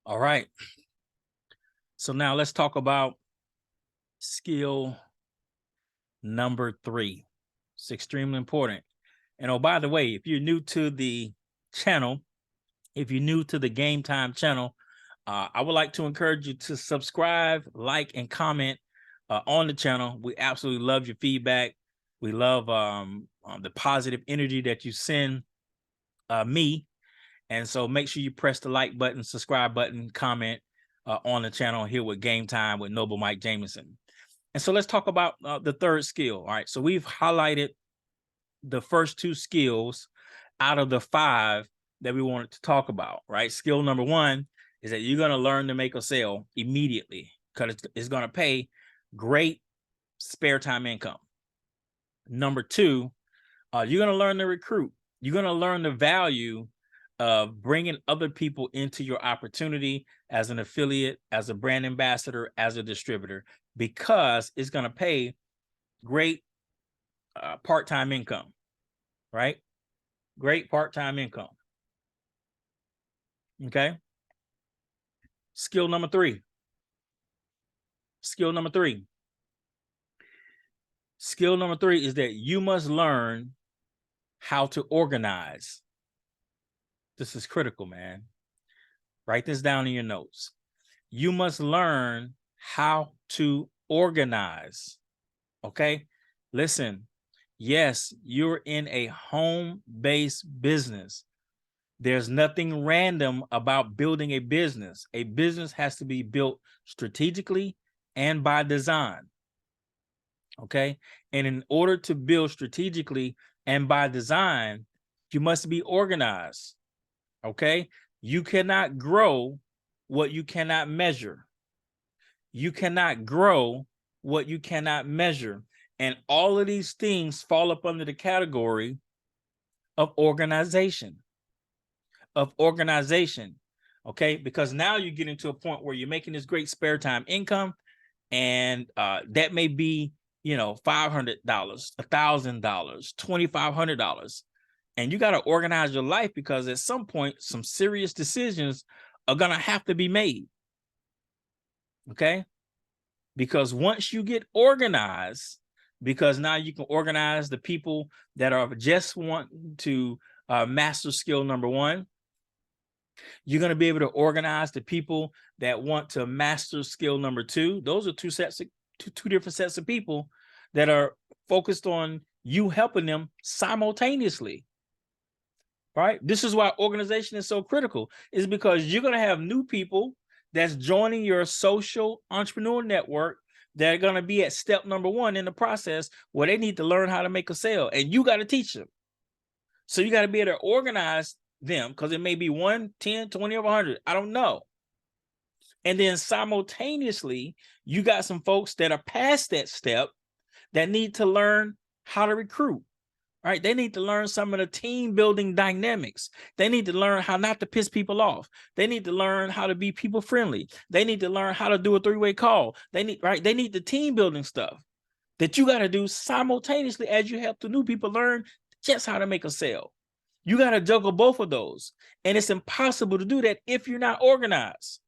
All right. So now let's talk about skill number 3. It's extremely important. And oh, by the way, if you're new to the channel, if you're new to the Game Time channel, I would like to encourage you to subscribe, like, and comment on the channel. We absolutely love your feedback. We love the positive energy that you send me. And so make sure you press the like button, subscribe button, comment on the channel here with Game Time with Noble Mike Jamison. And so let's talk about the third skill. All right. So we've highlighted the first 2 skills out of the 5 that we wanted to talk about, right? Skill number 1 is that you're going to learn to make a sale immediately because it's going to pay great spare time income. Number 2, you're going to learn to recruit. You're going to learn the value of bringing other people into your opportunity as an affiliate, as a brand ambassador, as a distributor, because it's going to pay great part-time income, right? Great part-time income. Okay. Skill number 3. Skill number 3. Skill number 3 is that you must learn how to organize. This is critical, man. Write this down in your notes. You must learn how to organize. Okay. Listen, yes, you're in a home-based business. There's nothing random about building a business. A business has to be built strategically and by design. Okay. And in order to build strategically and by design, you must be organized. Okay. You cannot grow what you cannot measure. You cannot grow what you cannot measure. And all of these things fall up under the category of organization. Okay, because now you're getting to a point where you're making this great spare time income, and that may be, $500, $1,000, $2,500, and you got to organize your life because at some point some serious decisions are gonna have to be made. Okay, because once you get organized, because now you can organize the people that are just wanting to master skill number 1. You're going to be able to organize the people that want to master skill number 2. Those are two different sets of people that are focused on you helping them simultaneously. Right? This is why organization is so critical, is because you're going to have new people that's joining your social entrepreneur network that are going to be at step number 1 in the process where they need to learn how to make a sale, and you got to teach them. So you got to be able to organize them, because it may be 1, 10, 20, or 100. I don't know. And then simultaneously, you got some folks that are past that step that need to learn how to recruit. Right? They need to learn some of the team building dynamics. They need to learn how not to piss people off. They need to learn how to be people friendly. They need to learn how to do a 3-way call. They need the team building stuff that you got to do simultaneously as you help the new people learn just how to make a sale. You got to juggle both of those. And it's impossible to do that if you're not organized.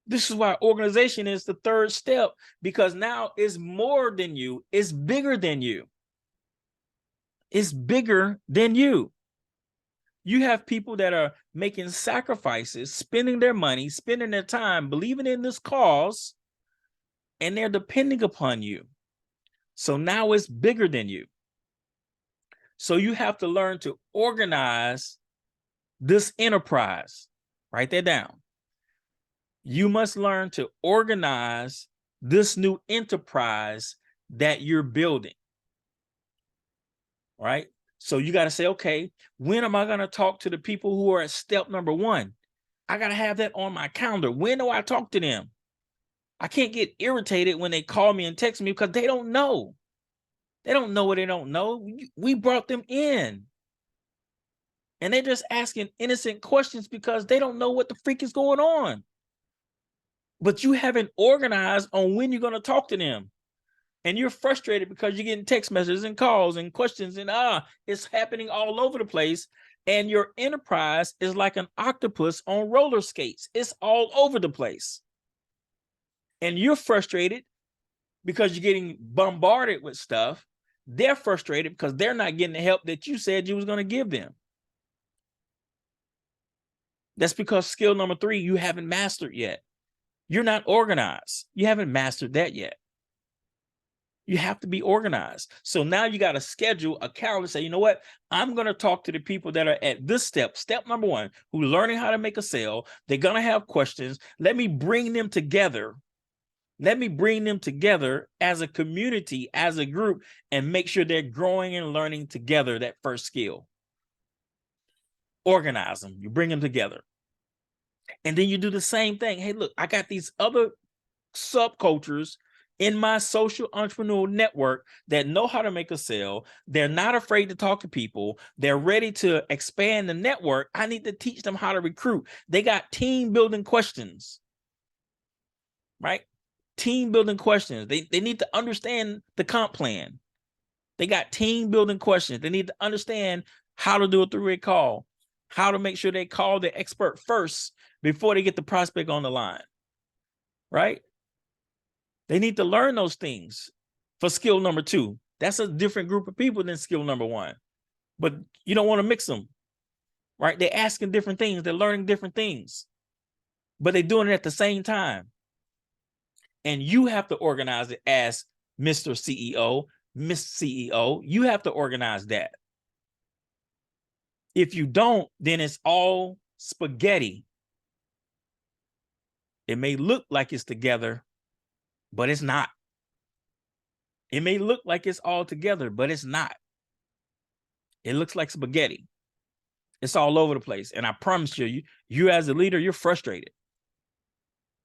This is why organization is the third step, because now it's more than you. It's bigger than you. It's bigger than you. You have people that are making sacrifices, spending their money, spending their time, believing in this cause, and they're depending upon you. So now it's bigger than you. So you have to learn to organize this enterprise. Write that down. You must learn to organize this new enterprise that you're building. Right? So you got to say, okay, when am I going to talk to the people who are at step number 1? I got to have that on my calendar. When do I talk to them? I can't get irritated when they call me and text me because they don't know. They don't know what they don't know. We brought them in. And they're just asking innocent questions because they don't know what the freak is going on. But you haven't organized on when you're going to talk to them. And you're frustrated because you're getting text messages and calls and questions, and it's happening all over the place. And your enterprise is like an octopus on roller skates. It's all over the place. And you're frustrated because you're getting bombarded with stuff. They're frustrated because they're not getting the help that you said you was going to give them. That's because skill number 3, you haven't mastered yet. You're not organized. You haven't mastered that yet. You have to be organized. So now you got to schedule a calendar, say, you know what? I'm going to talk to the people that are at this step number 1, who are learning how to make a sale. They're going to have questions. Let me bring them together. Let me bring them together as a community, as a group, and make sure they're growing and learning together that first skill. Organize them. You bring them together. And then you do the same thing. Hey, look, I got these other subcultures in my social entrepreneurial network that know how to make a sale. They're not afraid to talk to people. They're ready to expand the network. I need to teach them how to recruit. They got team building questions, right? Team building questions. They need to understand the comp plan. They got team building questions. They need to understand how to do a 3-way call, how to make sure they call the expert first before they get the prospect on the line, right? They need to learn those things for skill number 2. That's a different group of people than skill number 1. But you don't want to mix them, right? They're asking different things. They're learning different things, but they're doing it at the same time. And you have to organize it as Mr. CEO, Miss CEO. You have to organize that. If you don't, then it's all spaghetti. It may look like it's together, but it's not. It may look like it's all together, but it's not. It looks like spaghetti. It's all over the place. And I promise you, you as a leader, you're frustrated.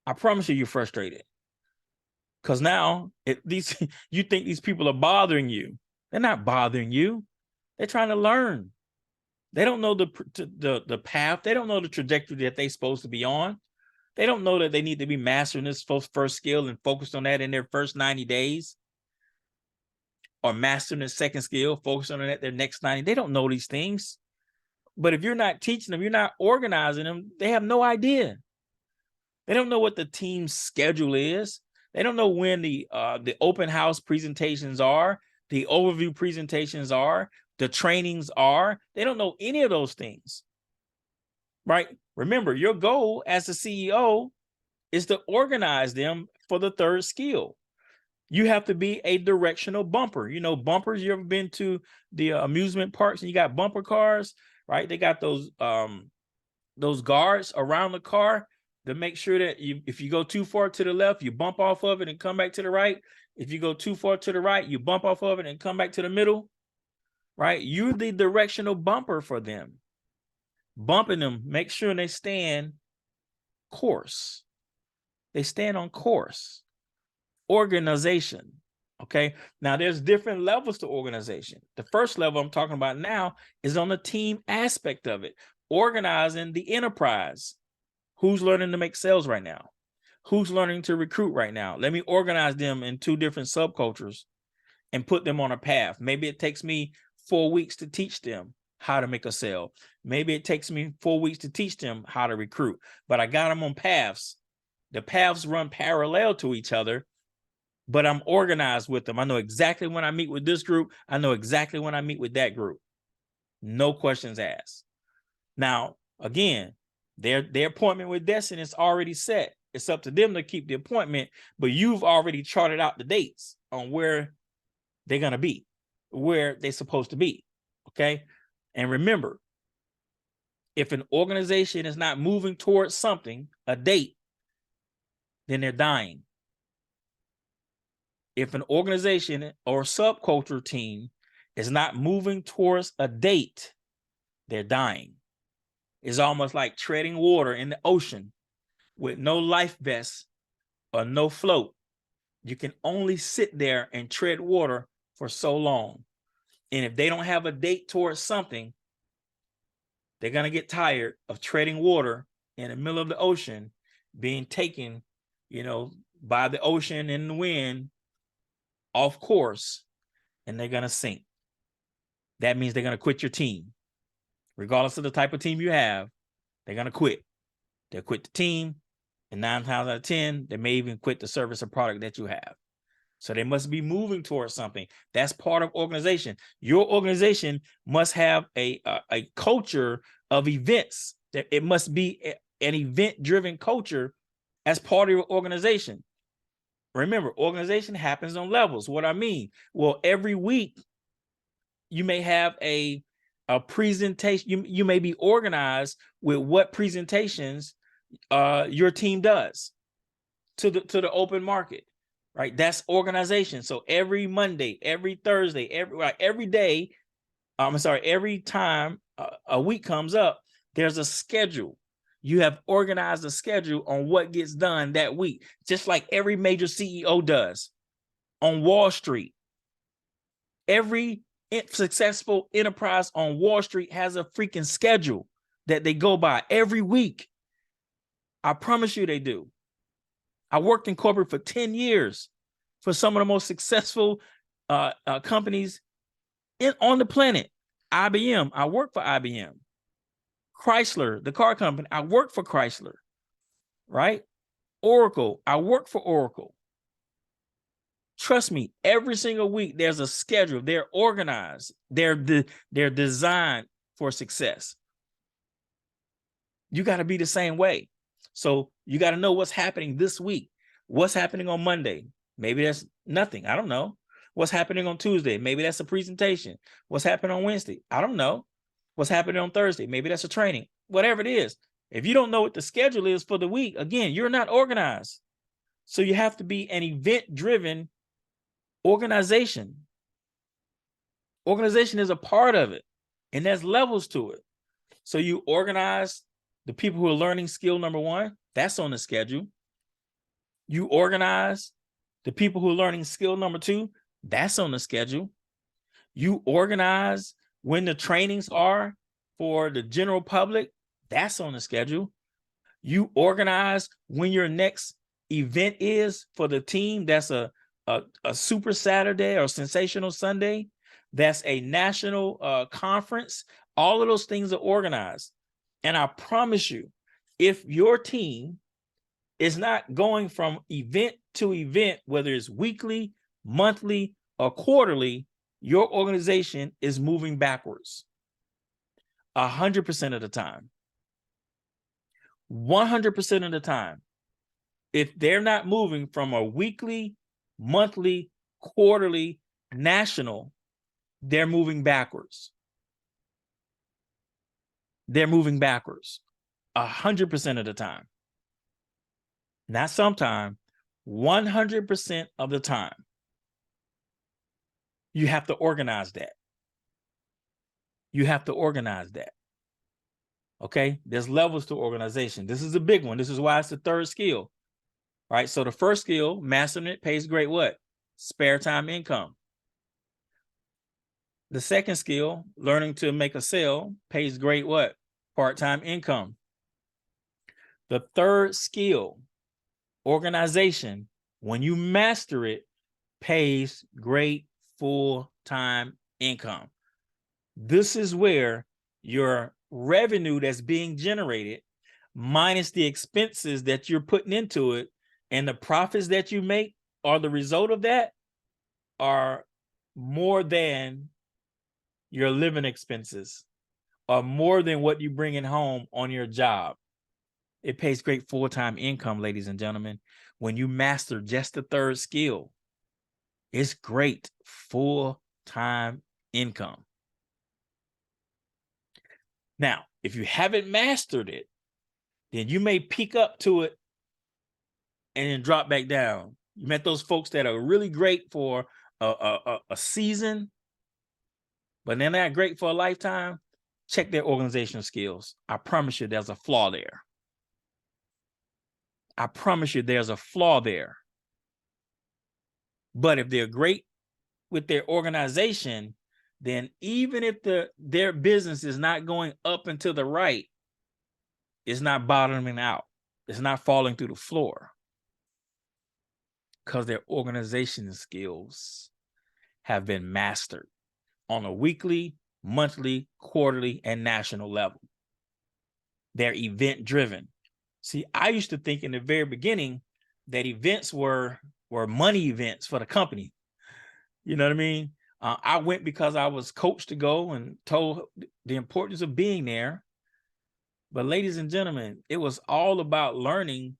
I promise you're frustrated. Because now you think these people are bothering you. They're not bothering you. They're trying to learn. They don't know the path. They don't know the trajectory that they're supposed to be on. They don't know that they need to be mastering this first skill and focused on that in their first 90 days. Or mastering the second skill, focusing on that their next 90. They don't know these things. But if you're not teaching them, you're not organizing them, they have no idea. They don't know what the team's schedule is. They don't know when the open house presentations are, the overview presentations are, the trainings are. They don't know any of those things, right? Remember, your goal as the CEO is to organize them for the 3rd skill. You have to be a directional bumper. You know, bumpers, you ever been to the amusement parks and you got bumper cars, right? They got those guards around the car to make sure that if you go too far to the left, you bump off of it and come back to the right. If you go too far to the right, you bump off of it and come back to the middle, right? You're the directional bumper for them. Bumping them, make sure they stand course. They stand on course. Organization. Okay. Now there's different levels to organization. The first level I'm talking about now is on the team aspect of it. Organizing the enterprise. Who's learning to make sales right now? Who's learning to recruit right now? Let me organize them in 2 different subcultures and put them on a path. Maybe it takes me 4 weeks to teach them how to make a sale. Maybe it takes me 4 weeks to teach them how to recruit, but I got them on paths. The paths run parallel to each other, but I'm organized with them. I know exactly when I meet with this group. I know exactly when I meet with that group. No questions asked. Now, again, their appointment with Destiny is already set. It's up to them to keep the appointment, but you've already charted out the dates on where they're going to be, where they're supposed to be. Okay. And remember, if an organization is not moving towards something, a date, then they're dying. If an organization or subculture team is not moving towards a date, they're dying. It's almost like treading water in the ocean with no life vest or no float. You can only sit there and tread water for so long. And if they don't have a date towards something, they're going to get tired of treading water in the middle of the ocean, being taken, by the ocean and the wind off course and they're going to sink. That means they're going to quit your team. Regardless of the type of team you have, they're going to quit. They'll quit the team, and 9 times out of 10, they may even quit the service or product that you have. So they must be moving towards something. That's part of organization. Your organization must have a culture of events. It must be an event-driven culture as part of your organization. Remember, organization happens on levels. What I mean, well, every week you may have a presentation. You may be organized with what presentations your team does to the open market, right? That's organization. So every Monday, every Thursday, every day, every time a week comes up, there's a schedule. You have organized a schedule on what gets done that week, just like every major CEO does on Wall Street. Every successful enterprise on Wall Street has a freaking schedule that they go by every week. I promise you they do. I worked in corporate for 10 years for some of the most successful companies on the planet. IBM, I worked for IBM. Chrysler, the car company, I worked for Chrysler, right? Oracle, I worked for Oracle. Trust me, every single week there's a schedule. They're organized. They're designed for success. You got to be the same way. So you got to know what's happening this week. What's happening on Monday? Maybe that's nothing. I don't know. What's happening on Tuesday? Maybe that's a presentation. What's happening on Wednesday? I don't know. What's happening on Thursday? Maybe that's a training. Whatever it is. If you don't know what the schedule is for the week, again, you're not organized. So you have to be an event-driven organization. Organization is a part of it, and there's levels to it. So you organize the people who are learning skill number 1. That's on the schedule. You organize the people who are learning skill number 2. That's on the schedule. You organize when the trainings are for the general public. That's on the schedule. You organize when your next event is for the team. That's a Super Saturday or Sensational Sunday. That's a national conference. All of those things are organized. And I promise you, if your team is not going from event to event, whether it's weekly, monthly, or quarterly, your organization is moving backwards 100% of the time. 100% of the time. If they're not moving from a weekly, monthly, quarterly, national, they're moving backwards. They're moving backwards 100% of the time. Not sometime, 100% of the time. You have to organize that. You have to organize that. Okay? There's levels to organization. This is a big one. This is why it's the third skill. Right? So the first skill, mastering it, pays great what? Spare time income. The second skill, learning to make a sale, pays great what? Part-time income. The third skill, organization, when you master it, pays great full-time income. This is where your revenue that's being generated minus the expenses that you're putting into it and the profits that you make are the result of that are more than your living expenses, or more than what you bring in home on your job. It pays great full-time income, ladies and gentlemen. When you master just the third skill, it's great full-time income. Now, if you haven't mastered it, then you may peak up to it and then drop back down. You met those folks that are really great for a season, but they're not great for a lifetime. Check their organizational skills. I promise you there's a flaw there. I promise you there's a flaw there. But if they're great with their organization, then even if their business is not going up and to the right, it's not bottoming out. It's not falling through the floor. Because their organization skills have been mastered on a weekly, monthly, quarterly, and national level. They're event driven. See, I used to think in the very beginning that events were money events for the company. You know what I mean? I went because I was coached to go and told the importance of being there. But ladies and gentlemen, it was all about learning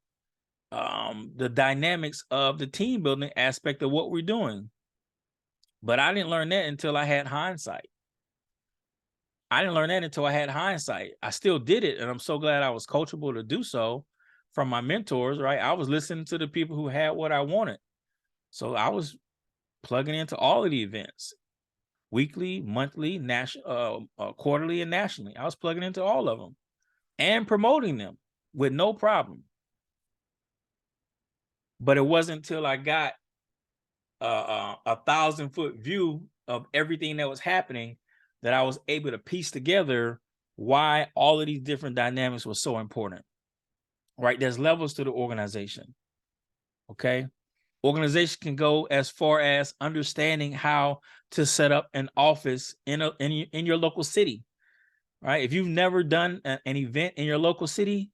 the dynamics of the team building aspect of what we're doing. But I didn't learn that until I had hindsight. I still did it, and I'm so glad I was coachable to do so from my mentors, right? I was listening to the people who had what I wanted. So I was plugging into all of the events, weekly, monthly, national, quarterly, and nationally. I was plugging into all of them and promoting them with no problem. But it wasn't until I got a 1,000-foot view of everything that was happening that I was able to piece together why all of these different dynamics were so important, right? There's levels to the organization, okay? Organization can go as far as understanding how to set up an office in your local city, right? If you've never done an event in your local city,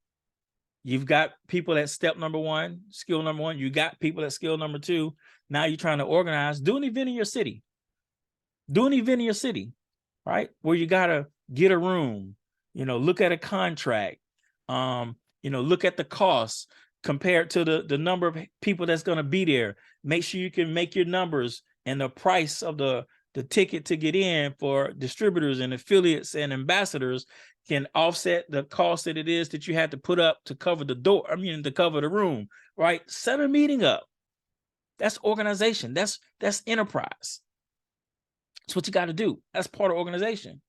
you've got people at step number one, skill number one. You got people at skill number two. Now you're trying to organize. Do an event in your city. Right? Where you got to get a room, look at a contract, look at the costs compared to the number of people that's going to be there. Make sure you can make your numbers and the price of the ticket to get in for distributors and affiliates and ambassadors can offset the cost that it is that you had to put up to cover the door. To cover the room, right? Set a meeting up. That's organization. That's enterprise. That's what you got to do. That's part of organization,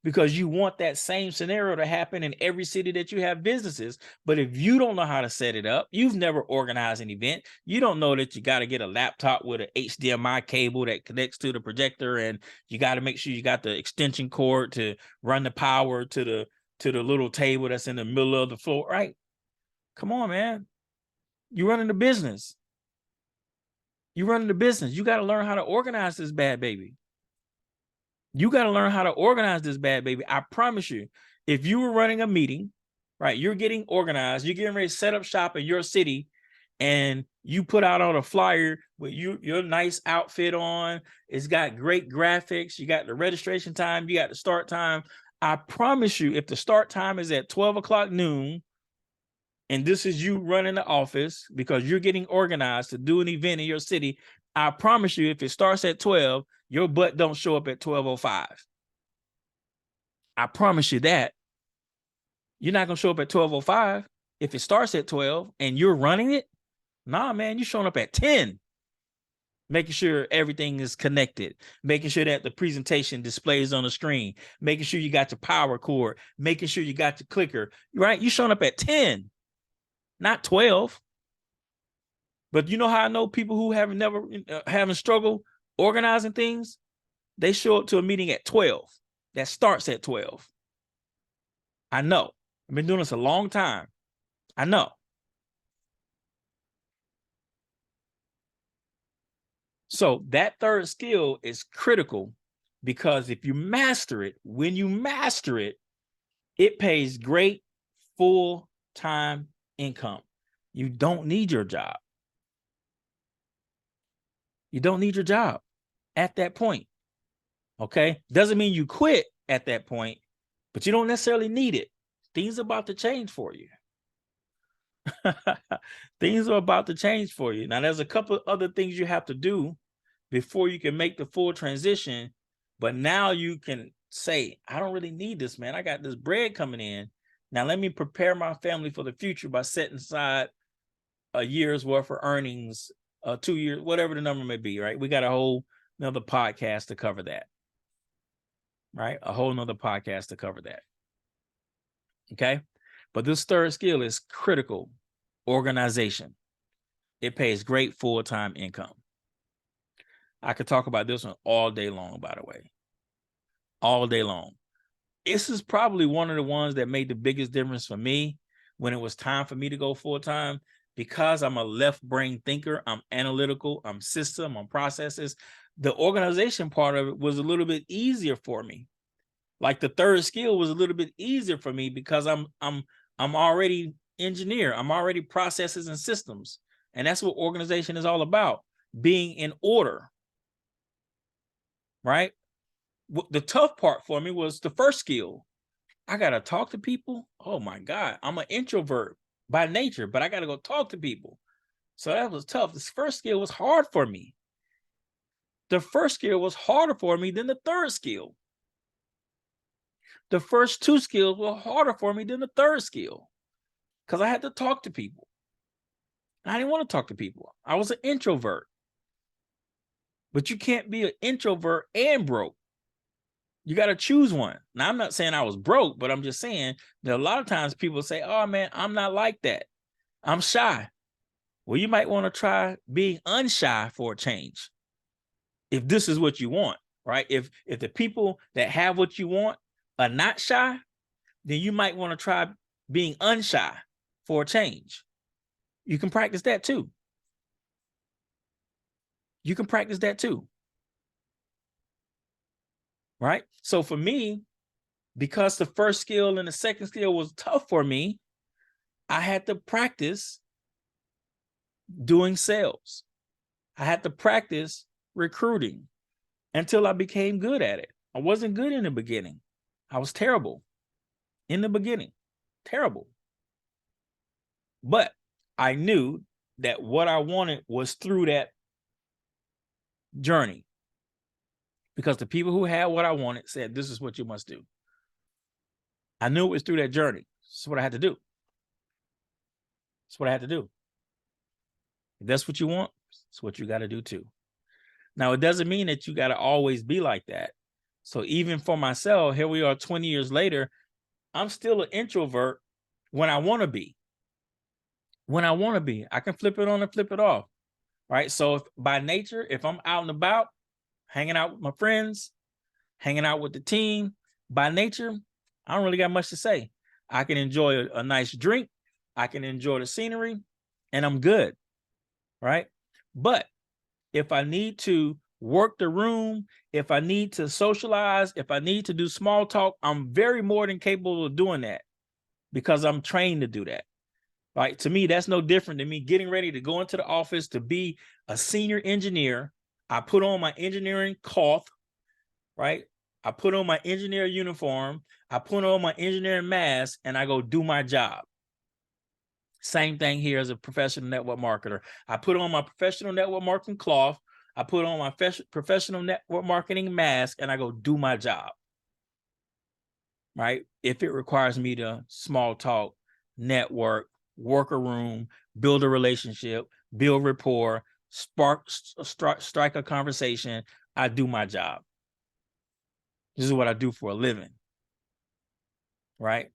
because you want that same scenario to happen in every city that you have businesses. But if you don't know how to set it up, you've never organized an event, you don't know that you got to get a laptop with an HDMI cable that connects to the projector, and you got to make sure you got the extension cord to run the power to the little table that's in the middle of the floor, right? Come on, man. You're running the business. You got to learn how to organize this bad baby. I promise you, if you were running a meeting, right, you're getting organized, you're getting ready to set up shop in your city, and you put out on a flyer with your nice outfit on, it's got great graphics, you got the registration time, you got the start time. I promise you, if the start time is at 12 o'clock noon, and this is you running the office because you're getting organized to do an event in your city, I promise you, if it starts at 12, your butt don't show up at 12:05. I promise you that. You're not going to show up at 12:05 if it starts at 12 and you're running it. Nah, man, you're showing up at 10. Making sure everything is connected, making sure that the presentation displays on the screen, making sure you got your power cord, making sure you got your clicker, right? You're showing up at 10, not 12. But you know how I know people who haven't struggled organizing things? They show up to a meeting at 12 that starts at 12. I know. I've been doing this a long time. I know. So that third skill is critical, because if you master it, when you master it, it pays great full-time income. You don't need your job. You don't need your job at that point. Okay? Doesn't mean you quit at that point, but you don't necessarily need it. Things are about to change for you. Things are about to change for you. Now, there's a couple of other things you have to do before you can make the full transition. But now you can say, I don't really need this, man. I got this bread coming in. Now, let me prepare my family for the future by setting aside a year's worth of earnings, 2 years, whatever the number may be, right? We got a whole another podcast to cover that, right? A whole nother podcast to cover that. Okay. But this third skill is critical: organization. It pays great full-time income. I could talk about this one all day long, by the way. All day long. This is probably one of the ones that made the biggest difference for me when it was time for me to go full-time. because I'm a left brain thinker, I'm analytical, I'm system, I'm processes. The organization part of it was a little bit easier for me. Like the third skill was a little bit easier for me because I'm already engineer. I'm already processes and systems. And that's what organization is all about, being in order. Right? The tough part for me was the first skill. I got to talk to people. Oh my God. I'm an introvert by nature, but I got to go talk to people. So that was tough. This first skill was hard for me. The first skill was harder for me than the third skill. The first two skills were harder for me than the third skill because I had to talk to people. I didn't want to talk to people. I was an introvert. But you can't be an introvert and broke. You got to choose one. Now, I'm not saying I was broke, but I'm just saying that a lot of times people say, oh, man, I'm not like that. I'm shy. Well, you might want to try being unshy for a change. If this is what you want, right? If the people that have what you want are not shy, then you might want to try being unshy for a change. You can practice that too. You can practice that too. Right? So for me, because the first skill and the second skill was tough for me, I had to practice doing sales. I had to practice recruiting until I became good at it. I wasn't good in the beginning. I was terrible in the beginning, terrible. But I knew that what I wanted was through that journey, because the people who had what I wanted said, this is what you must do. I knew it was through that journey. This is what I had to do. That's what I had to do. If that's what you want, it's what you got to do too. Now, it doesn't mean that you got to always be like that. So even for myself, here we are 20 years later, I'm still an introvert when I want to be. When I want to be, I can flip it on and flip it off. Right. So if, by nature, if I'm out and about, hanging out with my friends, hanging out with the team, by nature, I don't really got much to say. I can enjoy a nice drink. I can enjoy the scenery, and I'm good. Right. But if I need to work the room, if I need to socialize, if I need to do small talk, I'm very more than capable of doing that because I'm trained to do that. Right. To me, that's no different than me getting ready to go into the office to be a senior engineer. I put on my engineering cloth, right? I put on my engineer uniform. I put on my engineering mask, and I go do my job. Same thing here as a professional network marketer. I put on my professional network marketing cloth. I put on my professional network marketing mask, and I go do my job. Right? If it requires me to small talk, network, work a room, build a relationship, build rapport, strike a conversation, I do my job. This is what I do for a living. Right?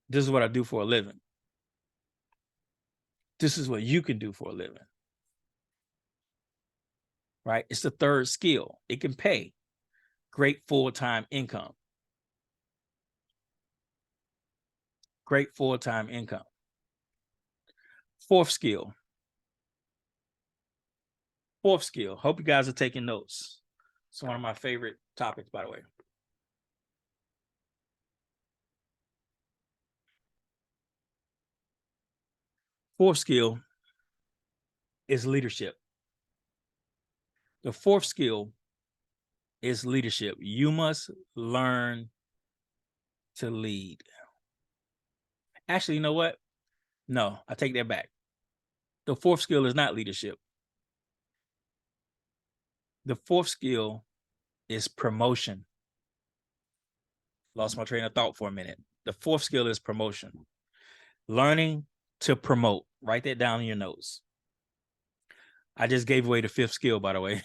This is what I do for a living. This is what you can do for a living. Right? It's the third skill. It can pay great full-time income. Great full-time income. Fourth skill. Fourth skill. Hope you guys are taking notes. It's one of my favorite topics, by the way. Fourth skill is leadership. The fourth skill is leadership. You must learn to lead. Actually, you know what? No, I take that back. The fourth skill is not leadership. The fourth skill is promotion. Lost my train of thought for a minute. The fourth skill is promotion. Learning to promote. Write that down in your notes. I just gave away the fifth skill, by the way.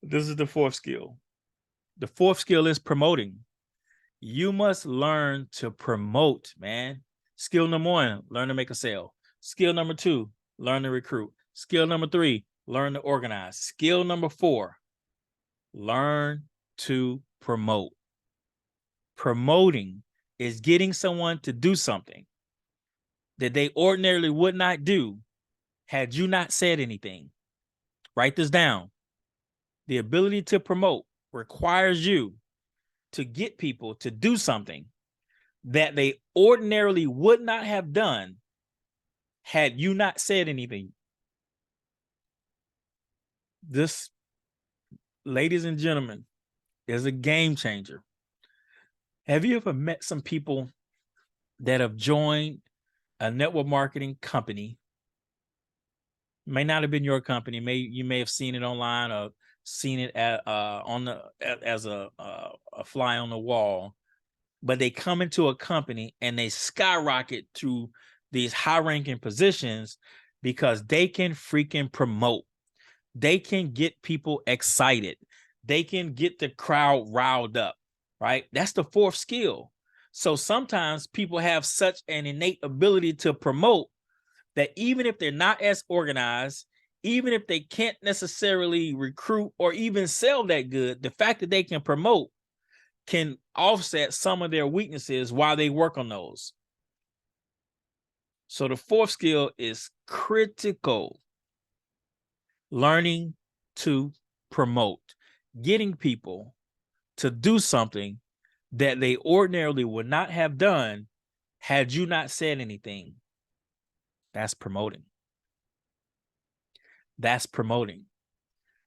This is the fourth skill. The fourth skill is promoting. You must learn to promote, man. Skill number one, learn to make a sale. Skill number two, learn to recruit. Skill number three, learn to organize. Skill number four, learn to promote. Promoting is getting someone to do something. that they ordinarily would not do had you not said anything. Write this down. The ability to promote requires you to get people to do something that they ordinarily would not have done had you not said anything. This, ladies and gentlemen, is a game changer. Have you ever met some people that have joined a network marketing company? May not have been your company. You may have seen it online or seen it as a fly on the wall. But they come into a company and they skyrocket to these high-ranking positions because they can freaking promote. They can get people excited. They can get the crowd riled up, right? That's the fourth skill. So sometimes people have such an innate ability to promote that even if they're not as organized, even if they can't necessarily recruit or even sell that good, the fact that they can promote can offset some of their weaknesses while they work on those. So the fourth skill is critical. Learning to promote, getting people to do something that they ordinarily would not have done had you not said anything. That's promoting. That's promoting.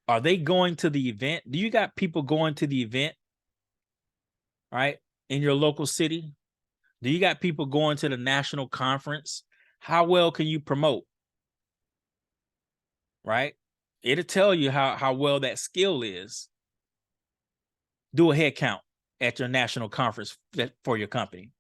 Are they going to the event? Do you got people going to the event, right, in your local city? Do you got people going to the national conference? How well can you promote? Right? It'll tell you how well that skill is. Do a head count at your national conference for your company.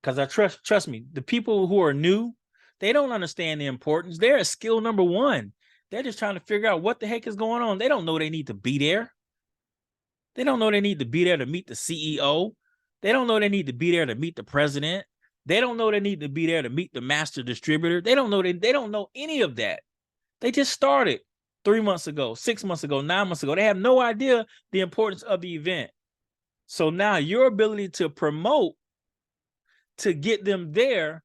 Because I trust me, the people who are new, they don't understand the importance. They're at skill number one. They're just trying to figure out what the heck is going on. They don't know they need to be there. They don't know they need to be there to meet the CEO. They don't know they need to be there to meet the president. They don't know they need to be there to meet the master distributor. They don't know any of that. They just started 3 months ago, 6 months ago, 9 months ago. They have no idea the importance of the event. So now your ability to promote to get them there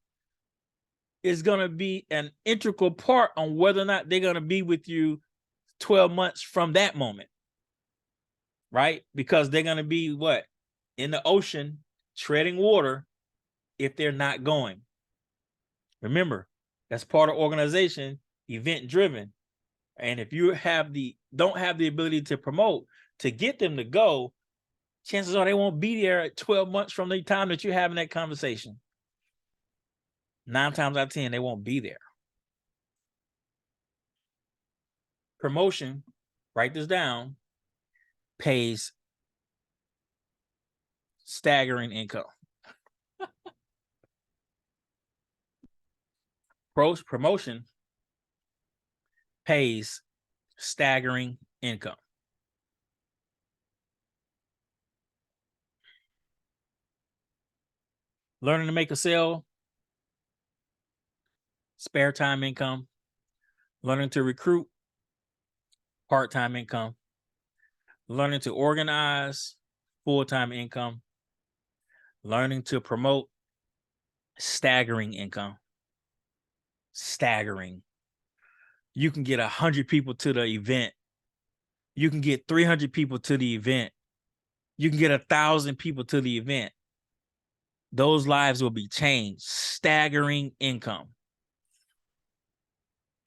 is going to be an integral part on whether or not they're going to be with you 12 months from that moment. Right? Because they're going to be what? In the ocean, treading water if they're not going. Remember, that's part of organization, event driven. And if you don't have the ability to promote, to get them to go, chances are they won't be there at 12 months from the time that you're having that conversation. 9 times out of 10, they won't be there. Promotion, write this down, pays staggering income. Promotion pays staggering income. Learning to make a sale, spare time income. Learning to recruit, part-time income. Learning to organize, full-time income. Learning to promote, staggering income. Staggering. You can get 100 people to the event. You can get 300 people to the event. You can get 1,000 people to the event. Those lives will be changed. Staggering income.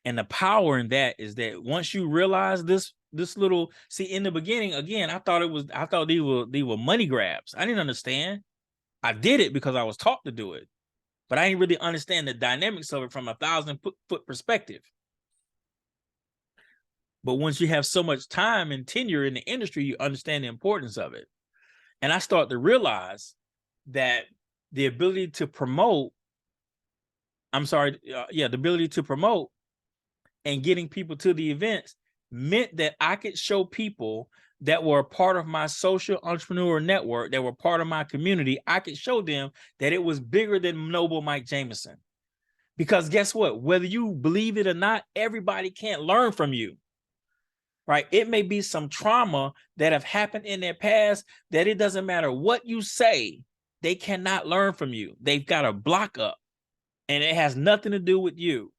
And the power in that is that once you realize this little, see, in the beginning, again, I thought these were money grabs. I didn't understand. I did it because I was taught to do it, but I didn't really understand the dynamics of it from a 1,000-foot perspective. But once you have so much time and tenure in the industry, you understand the importance of it. And I start to realize that the ability to promote, the ability to promote and getting people to the events meant that I could show people that were a part of my social entrepreneur network, that were part of my community, I could show them that it was bigger than Noble Mike Jamison. Because guess what? Whether you believe it or not, everybody can't learn from you. Right? It may be some trauma that have happened in their past that it doesn't matter what you say, they cannot learn from you. They've got a block up. and it has nothing to do with you.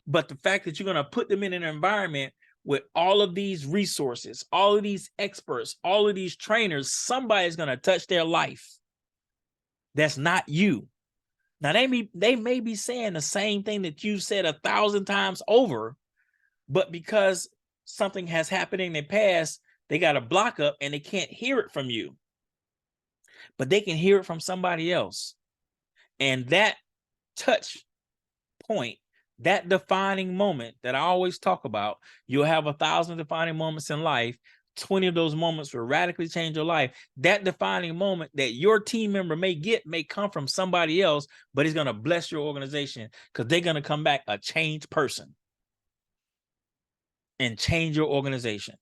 But the fact that you're going to put them in an environment with all of these resources, all of these experts, all of these trainers, somebody's going to touch their life. That's not you. Now, they may be saying the same thing that you said 1,000 times over, but because something has happened in their past, they got a block up and they can't hear it from you. But they can hear it from somebody else. And that touch point, that defining moment that I always talk about, you'll have 1,000 defining moments in life. 20 of those moments will radically change your life. That defining moment that your team member may come from somebody else, but it's going to bless your organization because they're going to come back a changed person and change your organization,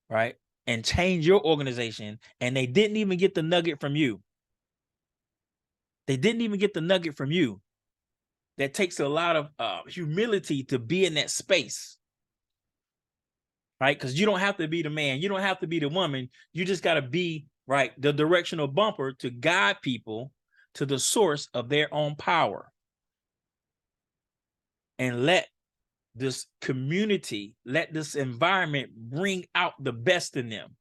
right? And change your organization. And they didn't even get the nugget from you. They didn't even get the nugget from you. That takes a lot of humility to be in that space, right? Because you don't have to be the man. You don't have to be the woman. You just got to be, right, the directional bumper to guide people to the source of their own power. And let this community, let this environment bring out the best in them,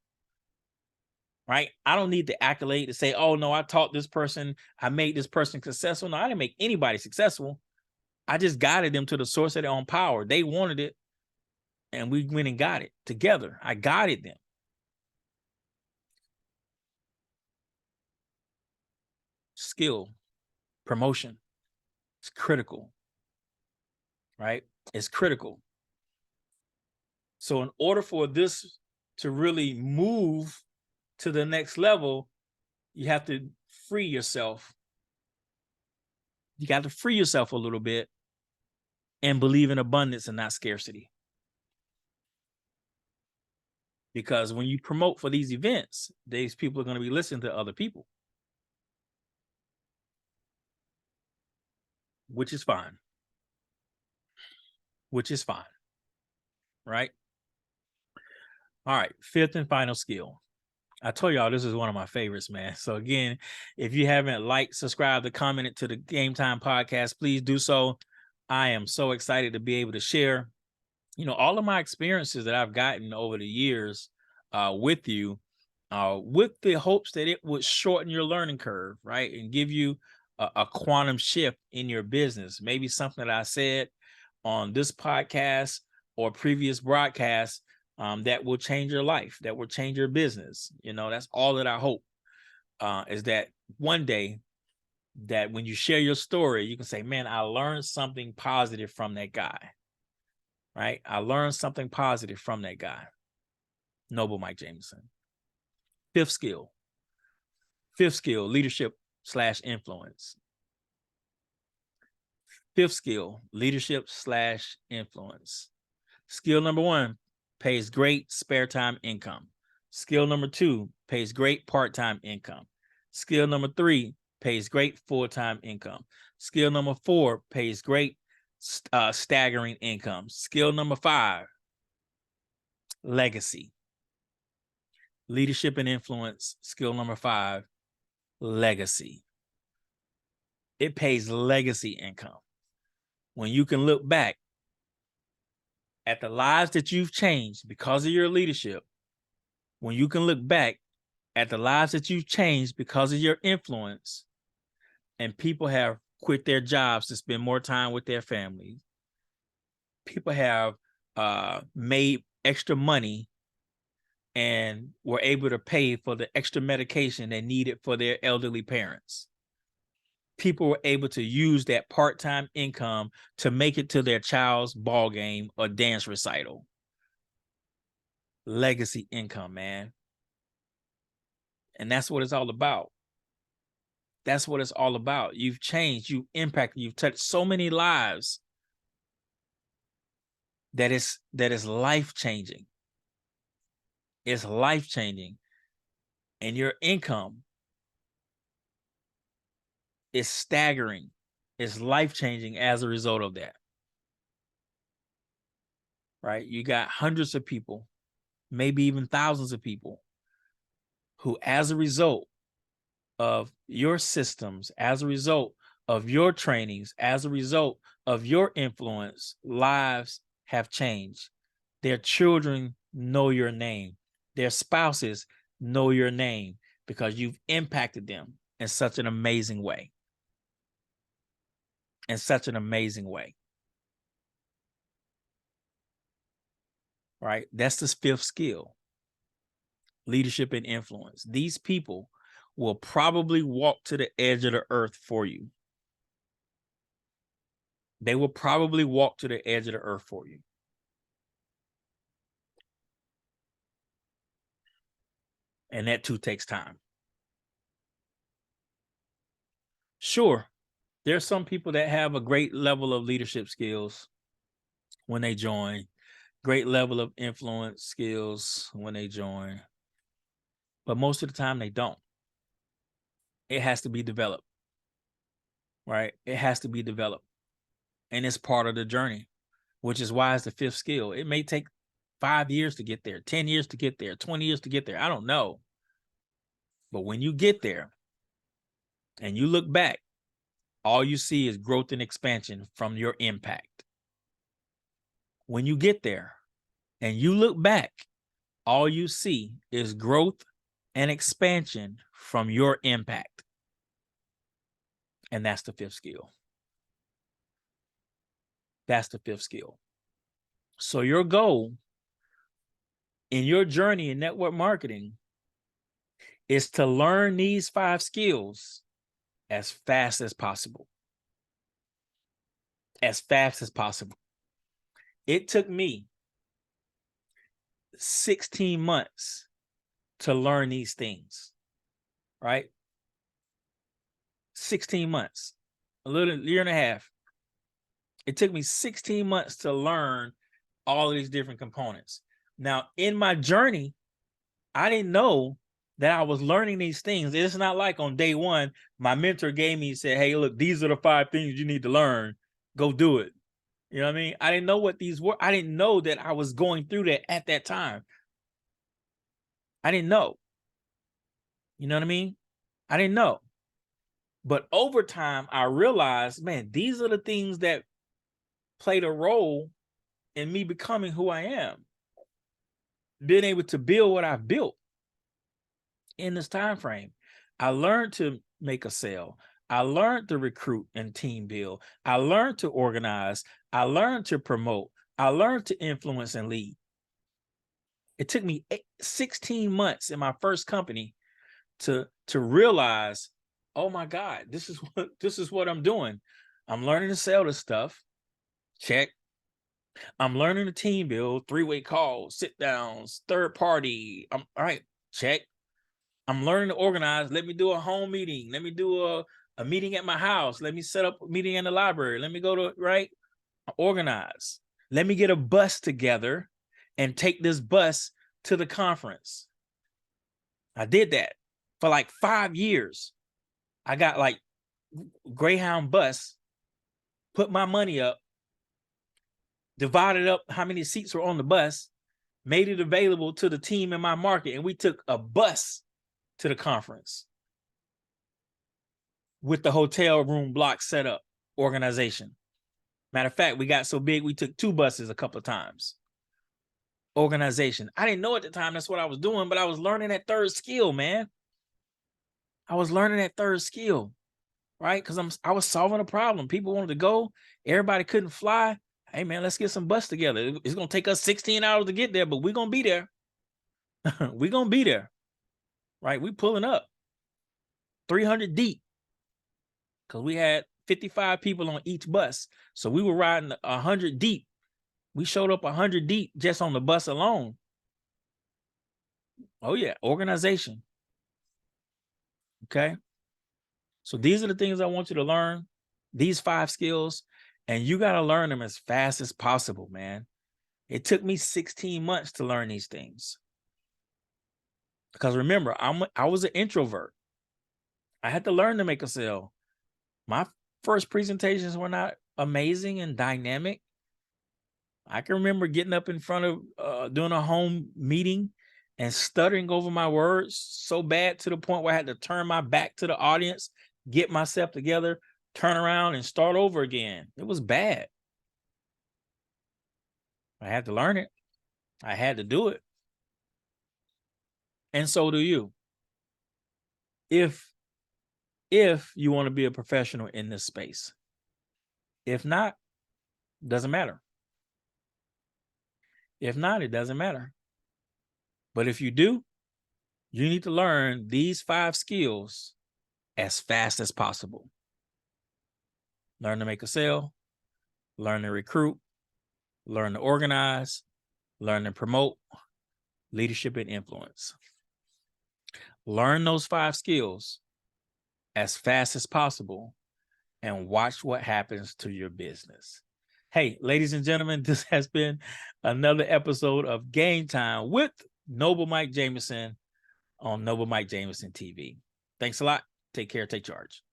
right? I don't need the accolade to say, oh, no, I taught this person, I made this person successful. No, I didn't make anybody successful. I just guided them to the source of their own power. They wanted it, and we went and got it together. I guided them. Skill, promotion, it's critical, right? It's critical. So in order for this to really move to the next level, you have to free yourself. You got to free yourself a little bit and believe in abundance and not scarcity. Because when you promote for these events, these people are going to be listening to other people, which is fine. Which is fine, right? All right, fifth and final skill. I told y'all this is one of my favorites, man. So again, if you haven't liked, subscribed, or commented to the Game Time podcast, please do so. I am so excited to be able to share, all of my experiences that I've gotten over the years with you, with the hopes that it would shorten your learning curve, right? And give you a quantum shift in your business. Maybe something that I said on this podcast or previous broadcasts that will change your life, that will change your business. That's all that I hope, is that one day that when you share your story, you can say, man, I learned something positive from that guy, right? I learned something positive from that guy. Noble Mike Jamison. Fifth skill, leadership/influence. Fifth skill, leadership/influence. Skill number 1, pays great spare time income. Skill number 2, pays great part-time income. Skill number 3, pays great full-time income. Skill number 4, pays great staggering income. Skill number 5, legacy. Leadership and influence. Skill number 5, legacy. It pays legacy income. When you can look back at the lives that you've changed because of your leadership, when you can look back at the lives that you've changed because of your influence, and people have quit their jobs to spend more time with their families, people have made extra money and were able to pay for the extra medication they needed for their elderly parents. People were able to use that part-time income to make it to their child's ball game or dance recital. Legacy income, man. And that's what it's all about. That's what it's all about. You've changed, you've impacted, you've touched so many lives that is life-changing. It's life-changing. And your income is staggering. It's life-changing as a result of that. Right? You got hundreds of people, maybe even thousands of people, who as a result of your systems, as a result of your trainings, as a result of your influence, lives have changed. Their children know your name. Their spouses know your name because you've impacted them in such an amazing way. In such an amazing way. Right? That's the fifth skill. Leadership and influence. These people will probably walk to the edge of the earth for you. They will probably walk to the edge of the earth for you. And that too takes time. Sure, there's some people that have a great level of leadership skills when they join, great level of influence skills when they join, but most of the time they don't. It has to be developed, right? It has to be developed. And it's part of the journey, which is why it's the fifth skill. It may take 5 years to get there, 10 years to get there, 20 years to get there. I don't know. But when you get there and you look back, all you see is growth and expansion from your impact. When you get there and you look back, all you see is growth and expansion from your impact. And that's the fifth skill. That's the fifth skill. So your goal in your journey in network marketing is to learn these 5 skills as fast as possible. As fast as possible. It took me 16 months to learn these things, right? 16 months, a little year and a half. It took me 16 months to learn all of these different components. Now, in my journey, I didn't know that I was learning these things. It's not like on day one, my mentor gave me and said, hey, look, these are the 5 things you need to learn. Go do it. You know what I mean? I didn't know what these were. I didn't know that I was going through that at that time. I didn't know. You know what I mean? I didn't know. But over time, I realized, man, these are the things that played a role in me becoming who I am. Being able to build what I've built in this time frame. I learned to make a sale. I learned to recruit and team build. I learned to organize. I learned to promote. I learned to influence and lead. It took me 16 months in my first company to realize, oh my God, this is what I'm doing. I'm learning to sell this stuff. Check. I'm learning to team build, 3-way calls, sit downs, third party. All right, check. I'm learning to organize. Let me do a home meeting. Let me do a meeting at my house. Let me set up a meeting in the library. Let me go to, right? Organize. Let me get a bus together and take this bus to the conference. I did that for like 5 years. I got like Greyhound bus, put my money up, divided up how many seats were on the bus, made it available to the team in my market, and we took a bus to the conference with the hotel room block set up, organization. Matter of fact, we got so big, we took 2 buses a couple of times. Organization. I didn't know at the time that's what I was doing, but I was learning that third skill, man. I was learning that third skill, right? Because I was solving a problem. People wanted to go. Everybody couldn't fly. Hey, man, let's get some bus together. It's going to take us 16 hours to get there, but we're going to be there. We're going to be there, right? We pulling up 300 deep because we had 55 people on each bus. So we were riding 100 deep. We showed up 100 deep just on the bus alone. Oh, yeah. Organization. Okay. So these are the things I want you to learn, these 5 skills, and you got to learn them as fast as possible, man. It took me 16 months to learn these things. Because remember, I was an introvert. I had to learn to make a sale. My first presentations were not amazing and dynamic. I can remember getting up in front of doing a home meeting and stuttering over my words so bad to the point where I had to turn my back to the audience, get myself together, turn around and start over again. It was bad. I had to learn it. I had to do it. And so do you. If you want to be a professional in this space. If not, doesn't matter. If not, it doesn't matter. But if you do, you need to learn these 5 skills as fast as possible. Learn to make a sale, learn to recruit, learn to organize, learn to promote, leadership and influence. Learn those 5 skills as fast as possible and watch what happens to your business. Hey, ladies and gentlemen, this has been another episode of Game Time with Noble Mike Jamison on Noble Mike Jamison TV. Thanks a lot. Take care. Take charge.